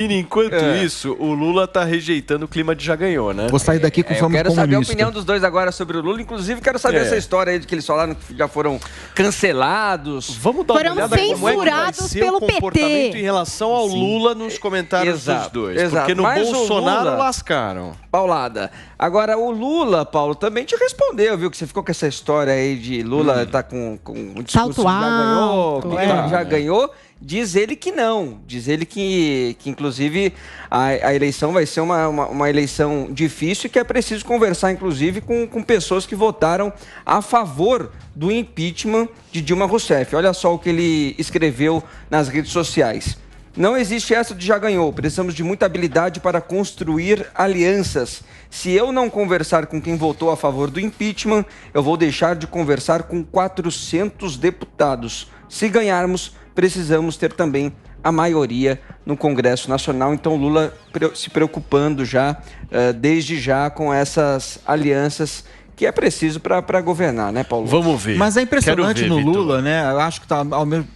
E enquanto isso, o Lula tá rejeitando o clima de já ganhou, né? Vou sair daqui com fome comunista. Eu quero saber a opinião dos dois agora sobre o Lula. Inclusive, quero saber essa história aí de que eles falaram que já foram cancelados. Vamos dar uma olhada como é que vai ser o comportamento em relação ao Lula nos comentários dos dois. Porque no Bolsonaro lascaram. Paulada. Agora, o Lula, Paulo, também te respondeu, viu? Que você ficou com essa história aí de Lula tá com o discurso já ganhou. Diz ele que não. Diz ele que inclusive, a eleição vai ser uma eleição difícil e que é preciso conversar, inclusive, com pessoas que votaram a favor do impeachment de Dilma Rousseff. Olha só o que ele escreveu nas redes sociais. Não existe essa de já ganhou. Precisamos de muita habilidade para construir alianças. Se eu não conversar com quem votou a favor do impeachment, eu vou deixar de conversar com 400 deputados. Se ganharmos, precisamos ter também a maioria no Congresso Nacional. Então, Lula se preocupando já, desde já, com essas alianças que é preciso para governar, né, Paulo? Vamos ver. Mas é impressionante no Lula, né? Eu acho que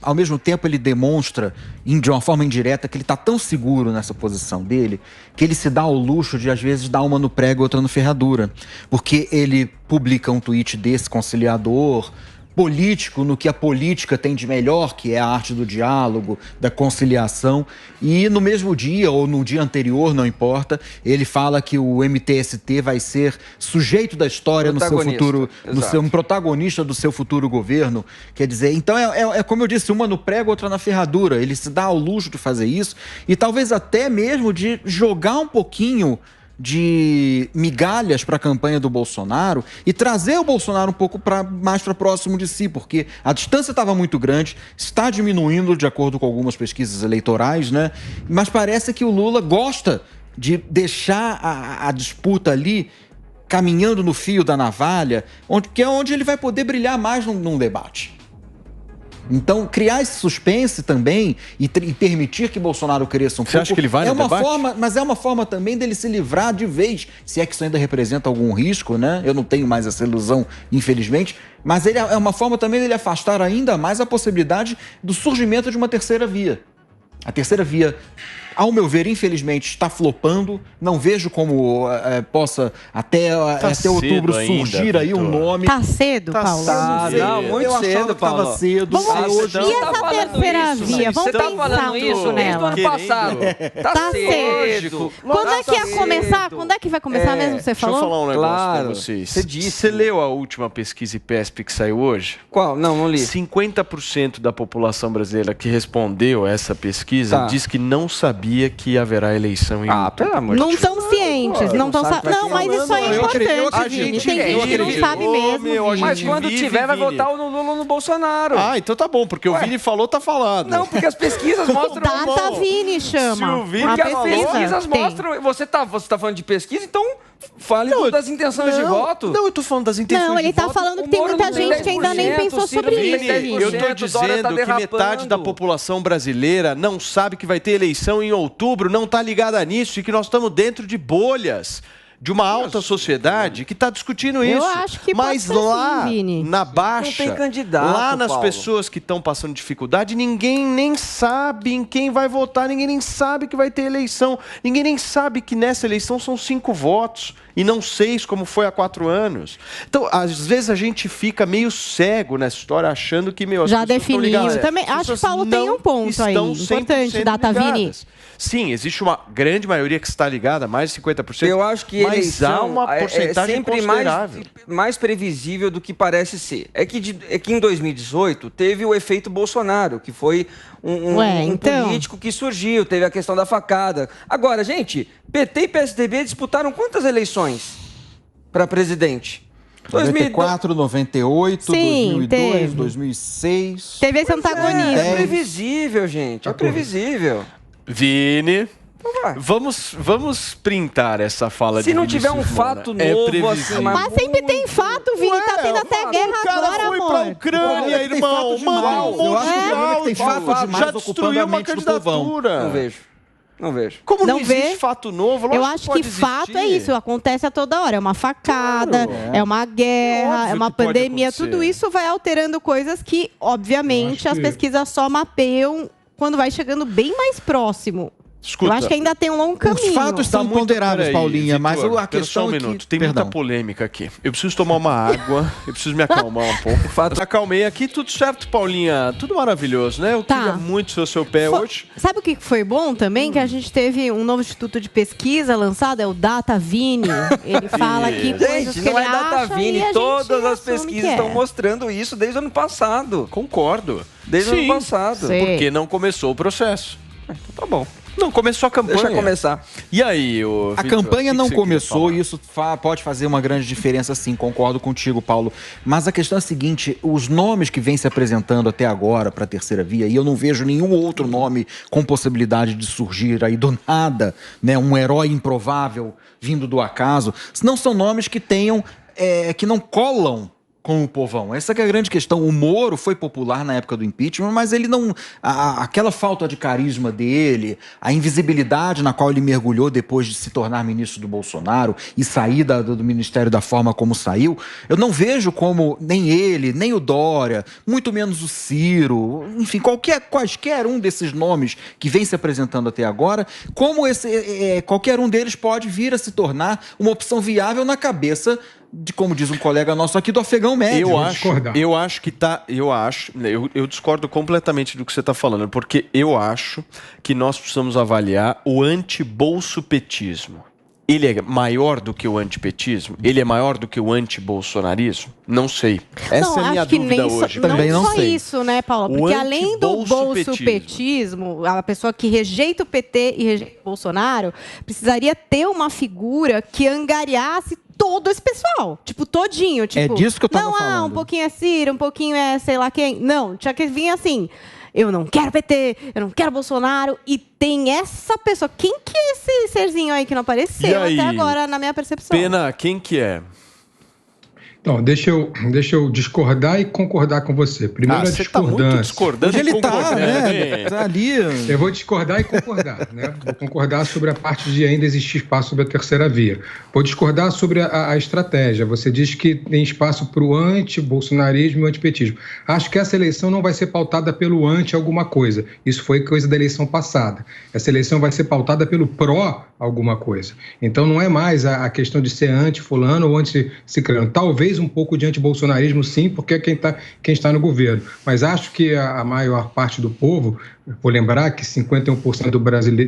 ao mesmo tempo ele demonstra, de uma forma indireta, que ele está tão seguro nessa posição dele, que ele se dá ao luxo de, às vezes, dar uma no prego e outra no ferradura. Porque ele publica um tweet desse conciliador, político, no que a política tem de melhor, que é a arte do diálogo, da conciliação, e no mesmo dia ou no dia anterior, não importa, ele fala que o MTST vai ser sujeito da história no seu futuro, um protagonista do seu futuro governo. Quer dizer, então é como eu disse, uma no prego, outra na ferradura. Ele se dá ao luxo de fazer isso e talvez até mesmo de jogar um pouquinho de migalhas para a campanha do Bolsonaro e trazer o Bolsonaro um pouco mais para próximo de si, porque a distância estava muito grande, está diminuindo de acordo com algumas pesquisas eleitorais, né? Mas parece que o Lula gosta de deixar a disputa ali caminhando no fio da navalha, que é onde ele vai poder brilhar mais num debate. Então, criar esse suspense também e permitir que Bolsonaro cresça um pouco... Você acha que ele vai no debate? Mas é uma forma também dele se livrar de vez, se é que isso ainda representa algum risco, né? Eu não tenho mais essa ilusão, infelizmente, mas é uma forma também dele afastar ainda mais a possibilidade do surgimento de uma terceira via. A terceira via, ao meu ver, infelizmente, está flopando. Não vejo como possa até outubro surgir aí um nome. Tá cedo, Paulo? Não, muito cedo, Paulo. Estava cedo. E essa terceira via? Vamos pensar um pouco nela. Desde o ano passado. Tá cedo. Quando é que ia começar? Quando é que vai começar mesmo, você falou? Deixa eu falar um negócio pra vocês. Você leu a última pesquisa IPESP que saiu hoje? Qual? Não li. 50% da população brasileira que respondeu essa pesquisa diz que não sabia que haverá eleição em outubro. Não estão cientes, não estão sabendo. Não, mas isso aí é importante, Vini. Tem gente que não sabe mesmo. Mas quando tiver, vai votar no Lula ou no Bolsonaro. Ah, então tá bom, porque o Vini falou, tá falado. Não, porque as pesquisas mostram... Data Vini chama. Porque as pesquisas mostram... Você tá falando de pesquisa, então... Fale das intenções de voto. Não, eu tô falando das intenções de voto. Não, ele tá falando que tem muita gente que ainda nem pensou sobre isso. Eu tô dizendo que metade da população brasileira não sabe que vai ter eleição em outubro, não tá ligada nisso e que nós estamos dentro de bolhas de uma alta sociedade que está discutindo isso. Eu acho que mas lá, Vini. na Baixa, não tem candidato, lá nas Paulo. pessoas que estão passando dificuldade, ninguém nem sabe em quem vai votar, ninguém nem sabe que vai ter eleição, ninguém nem sabe que nessa eleição são 5 votos e não 6, como foi há 4 anos. Então, às vezes a gente fica meio cego nessa história, achando que, as já pessoas estão ligadas. definiu. Também acho que o Paulo tem um ponto aí, importante, Data Vini. Sim, existe uma grande maioria que está ligada, mais de 50%. Eu acho que mas há uma porcentagem sempre considerável. mais previsível do que parece ser. É que em 2018 teve o efeito Bolsonaro, que foi um político que surgiu, teve a questão da facada. Agora, gente, PT e PSDB disputaram quantas eleições para presidente? 94, 98, Sim, 2002, teve. 2006... Teve esse antagonismo. É previsível, gente. É previsível. Vini, vamos printar essa fala de Se não Vinícius tiver um fato Moura. novo assim... Mas sempre tem fato, Vini. Tá tendo até guerra agora, amor. O cara foi pra Ucrânia, irmão. Mandou um monte de áudio. Tem fato demais já destruiu uma candidatura. Não vejo. Como não existe fato novo? Eu acho que fato é isso, acontece a toda hora. É uma facada, é uma guerra, é uma pandemia. Tudo isso vai alterando coisas que, obviamente, as pesquisas só mapeiam quando vai chegando bem mais próximo. Escuta, eu acho que ainda tem um longo caminho. Os fatos são ponderáveis, Paulinha, mas a questão só um é que... minuto, tem muita polêmica aqui. Eu preciso tomar uma água, eu preciso me acalmar um pouco. Eu me acalmei aqui, tudo certo, Paulinha? Tudo maravilhoso, né? Eu queria muito ser o seu pé hoje. Sabe o que foi bom também? Que a gente teve um novo instituto de pesquisa lançado, é o DataVini. Ele fala aqui coisas que ele acha. DataVini, todas as pesquisas estão mostrando isso desde o ano passado. Concordo. Desde o ano passado. Porque não começou o processo. Então tá bom. Não, começou a campanha. Deixa começar. E aí, a campanha não começou e isso pode fazer uma grande diferença, sim. Concordo contigo, Paulo. Mas a questão é a seguinte, os nomes que vêm se apresentando até agora para a terceira via, e eu não vejo nenhum outro nome com possibilidade de surgir aí do nada, né, um herói improvável vindo do acaso, não são nomes que tenham, que não colam com o povão. Essa que é a grande questão. O Moro foi popular na época do impeachment, mas ele não... aquela falta de carisma dele, a invisibilidade na qual ele mergulhou depois de se tornar ministro do Bolsonaro e sair do ministério da forma como saiu, eu não vejo como nem ele, nem o Dória, muito menos o Ciro, enfim, quaisquer um desses nomes que vem se apresentando até agora, como qualquer um deles pode vir a se tornar uma opção viável na cabeça de, como diz um colega nosso aqui, do afegão médio. Eu discordo completamente do que você está falando, porque eu acho que nós precisamos avaliar o antibolsopetismo. Ele é maior do que o antipetismo? Ele é maior do que o antibolsonarismo? Não sei. Essa é a minha dúvida hoje. Também não sei. Não só isso, né, Paulo? Porque além do bolsopetismo, a pessoa que rejeita o PT e rejeita o Bolsonaro, precisaria ter uma figura que angariasse todo esse pessoal. Tipo, todinho. Tipo, é disso que eu tava falando. Um pouquinho é Ciro, um pouquinho é sei lá quem. Não, tinha que vir assim... Eu não quero PT, eu não quero Bolsonaro. E tem essa pessoa. Quem que é esse serzinho aí que não apareceu até agora, na minha percepção? Pena, quem que é? Então, deixa eu discordar e concordar com você. Primeiro a discordância. Tá muito discordando. Ele tá, né? Tá ali. Eu vou discordar e concordar, né? Vou concordar sobre a parte de ainda existir espaço sobre a terceira via. Vou discordar sobre a estratégia. Você diz que tem espaço para o anti-bolsonarismo e o antipetismo. Acho que essa eleição não vai ser pautada pelo anti alguma coisa. Isso foi coisa da eleição passada. Essa eleição vai ser pautada pelo pró alguma coisa. Então não é mais a questão de ser anti-fulano ou anti-ciclano. Talvez um pouco de anti-bolsonarismo, sim, porque é quem está no governo. Mas acho que a maior parte do povo, vou lembrar que 51%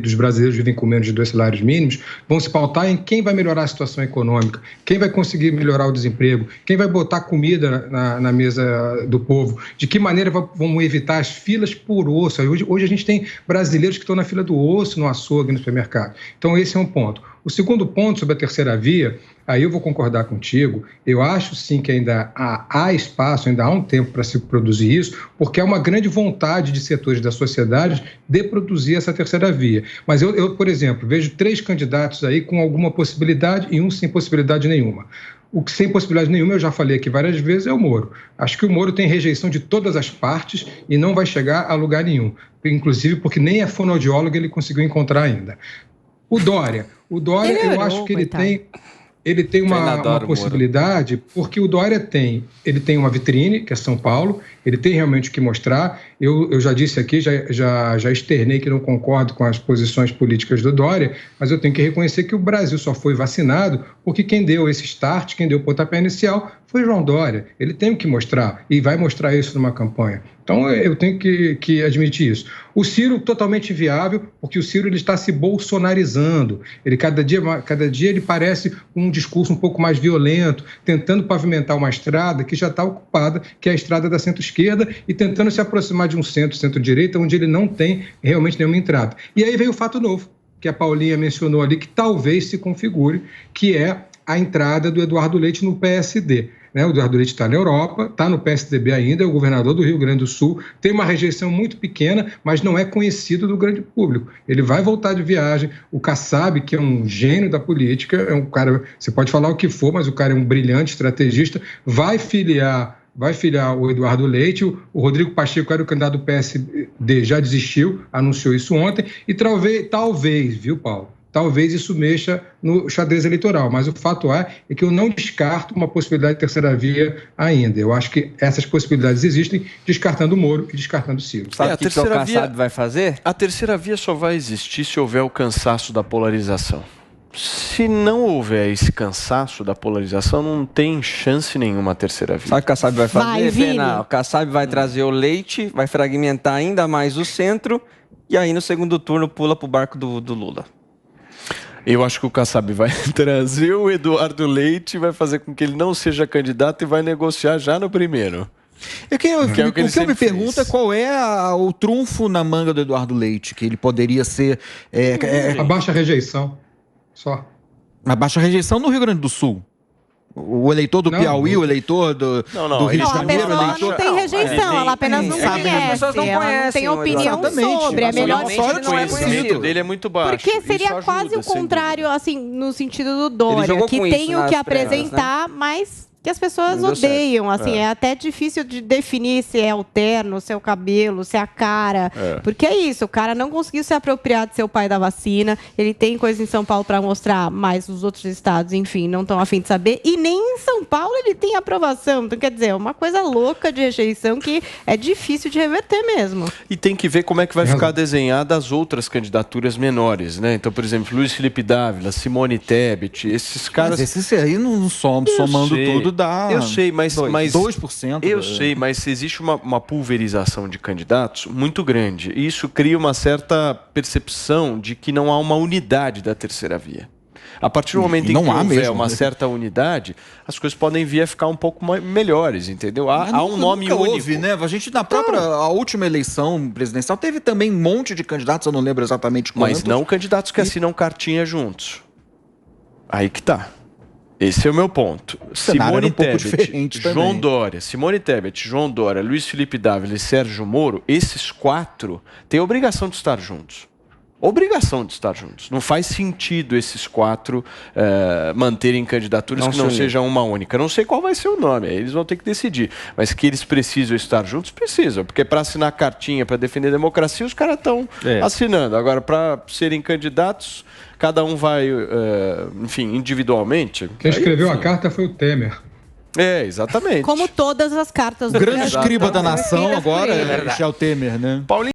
dos brasileiros vivem com menos de 2 salários mínimos, vão se pautar em quem vai melhorar a situação econômica, quem vai conseguir melhorar o desemprego, quem vai botar comida na mesa do povo, de que maneira vamos evitar as filas por osso. Hoje a gente tem brasileiros que estão na fila do osso, no açougue, no supermercado. Então esse é um ponto. O segundo ponto sobre a terceira via, aí eu vou concordar contigo, eu acho sim que ainda há espaço, ainda há um tempo para se produzir isso, porque há uma grande vontade de setores da sociedade de produzir essa terceira via. Mas eu, por exemplo, vejo 3 candidatos aí com alguma possibilidade e um sem possibilidade nenhuma. O que sem possibilidade nenhuma, eu já falei aqui várias vezes, é o Moro. Acho que o Moro tem rejeição de todas as partes e não vai chegar a lugar nenhum, inclusive porque nem a fonoaudióloga ele conseguiu encontrar ainda. O Dória, eu acho que ele tem uma possibilidade, porque o Dória ele tem uma vitrine, que é São Paulo, ele tem realmente o que mostrar. Eu já disse aqui, já externei que não concordo com as posições políticas do Dória, mas eu tenho que reconhecer que o Brasil só foi vacinado porque quem deu esse start, quem deu o pontapé inicial, foi João Dória. Ele tem o que mostrar e vai mostrar isso numa campanha. Então, eu tenho que admitir isso. O Ciro, totalmente inviável, porque o Ciro ele está se bolsonarizando. Ele, cada dia ele parece um discurso um pouco mais violento, tentando pavimentar uma estrada que já está ocupada, que é a estrada da centro-esquerda, e tentando se aproximar de um centro-direita, onde ele não tem realmente nenhuma entrada. E aí veio o fato novo, que a Paulinha mencionou ali, que talvez se configure, que é a entrada do Eduardo Leite no PSD. O Eduardo Leite está na Europa, está no PSDB ainda, é o governador do Rio Grande do Sul, tem uma rejeição muito pequena, mas não é conhecido do grande público. Ele vai voltar de viagem, o Kassab, que é um gênio da política, é um cara, você pode falar o que for, mas o cara é um brilhante estrategista, vai filiar o Eduardo Leite, o Rodrigo Pacheco era o candidato do PSD, já desistiu, anunciou isso ontem, e talvez, viu, Paulo? talvez isso mexa no xadrez eleitoral. Mas o fato é que eu não descarto uma possibilidade de terceira via ainda. Eu acho que essas possibilidades existem, descartando o Moro e descartando o Ciro. Sabe o que o Kassab vai fazer? A terceira via só vai existir se houver o cansaço da polarização. Se não houver esse cansaço da polarização, não tem chance nenhuma a terceira via. Sabe o que o Kassab vai fazer, Pena? O Kassab vai trazer o Leite, vai fragmentar ainda mais o centro e aí no segundo turno pula pro barco do Lula. Eu acho que o Kassab vai trazer o Eduardo Leite, vai fazer com que ele não seja candidato e vai negociar já no primeiro. O que eu me pergunto é qual é o trunfo na manga do Eduardo Leite, que ele poderia ser... A baixa rejeição. Só. A baixa rejeição no Rio Grande do Sul. O eleitor do Piauí, o eleitor do Rio de Janeiro... A pessoa não tem rejeição, ela apenas não conhece, ela não tem opinião sobre. É melhor o conhecimento dele é muito baixo. Porque seria quase o contrário, assim, no sentido do Dória, que tem o que apresentar, mas... que as pessoas odeiam, assim, é até difícil de definir se é o terno, se é o cabelo, se é a cara, porque é isso, o cara não conseguiu se apropriar de ser o pai da vacina, ele tem coisa em São Paulo para mostrar, mas os outros estados, enfim, não estão a fim de saber, e nem em São Paulo ele tem aprovação, então quer dizer, é uma coisa louca de rejeição que é difícil de reverter mesmo. E tem que ver como é que vai ficar desenhada as outras candidaturas menores, né? Então, por exemplo, Luiz Felipe Dávila, Simone Tebet, esses caras... Mas esses aí não somando tudo dá... Eu sei, mas 2%. Eu sei, mas existe uma pulverização de candidatos muito grande. E isso cria uma certa percepção de que não há uma unidade da terceira via. A partir do momento em que houver uma certa unidade, as coisas podem vir a ficar um pouco melhores, entendeu? Há um nome único. Houve, né? A gente, a última eleição presidencial, teve também um monte de candidatos, eu não lembro exatamente quantos. Mas não candidatos que assinam cartinha juntos. Aí que tá. Esse é o meu ponto. Simone Tebet, João Dória, Simone Tebet, João Dória, Luiz Felipe Dávila e Sérgio Moro, esses 4 têm obrigação de estar juntos. Obrigação de estar juntos. Não faz sentido esses 4 manterem candidaturas que não sejam uma única. Não sei qual vai ser o nome, eles vão ter que decidir. Mas que eles precisam estar juntos, precisam. Porque para assinar cartinha, para defender a democracia, os caras estão assinando. Agora, para serem candidatos, cada um vai, enfim, individualmente. Quem escreveu a carta foi o Temer. Exatamente. Como todas as cartas do grande escriba da nação agora é Michel Temer, né?